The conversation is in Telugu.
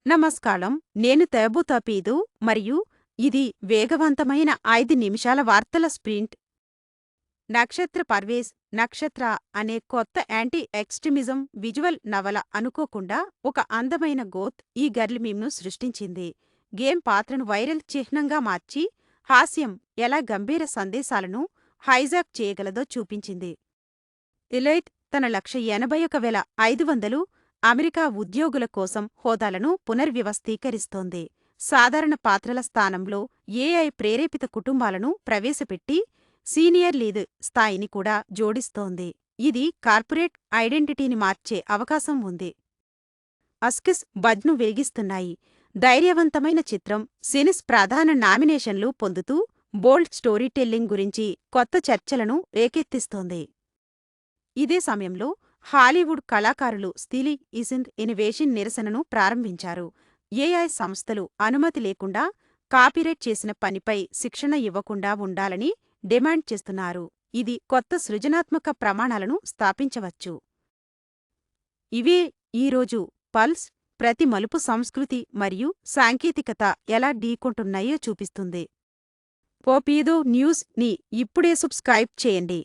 నమస్కారం. నేను తేబుతపీదు మరియు ఇది వేగవంతమైన 5 నిమిషాల వార్తల స్ప్రింట్. నక్షత్ర పర్వేజ్ నక్షత్ర అనే కొత్త యాంటీ ఎక్స్ట్రీమిజం విజువల్ నవల అనుకోకుండా ఒక అందమైన గోత్ ఈ గర్ల్ మీమ్ను సృష్టించింది. గేమ్ పాత్రను వైరల్ చిహ్నంగా మార్చి హాస్యం ఎలా గంభీర సందేశాలను హైజాక్ చేయగలదో చూపించింది. ఎలైట్ తన 181,500 అమెరికా ఉద్యోగుల కోసం హోదాలను పునర్వ్యవస్థీకరిస్తోంది. సాధారణ పాత్రల స్థానంలో ఏఐ ప్రేరేపిత కుటుంబాలను ప్రవేశపెట్టి సీనియర్ లీడ్ స్థాయిని కూడా జోడిస్తోంది. ఇది కార్పొరేట్ ఐడెంటిటీని మార్చే అవకాశం ఉంది. అస్కిస్ బజ్ను వెలిగిస్తున్నాయి. ధైర్యవంతమైన చిత్రం సినిస్ ప్రధాన నామినేషన్లు పొందుతూ బోల్డ్ స్టోరీ టెల్లింగ్ గురించి కొత్త చర్చలను రేకెత్తిస్తోంది. ఇదే సమయంలో హాలీవుడ్ కళాకారులు స్టిల్ ఇస్ంట్ ఇన్నోవేషన్ నిరసనను ప్రారంభించారు. ఏఐ సంస్థలు అనుమతి లేకుండా కాపీరైట్ చేసిన పనిపై శిక్షణ ఇవ్వకుండా ఉండాలని డిమాండ్ చేస్తున్నారు. ఇది కొత్త సృజనాత్మక ప్రమాణాలను స్థాపించవచ్చు. ఇవే ఈరోజు పల్స్ ప్రతి మలుపు సంస్కృతి మరియు సాంకేతికత ఎలా ఢీకొంటున్నాయో చూపిస్తుంది. పోపీదో న్యూస్ ని ఇప్పుడే సబ్స్క్రైబ్ చేయండి.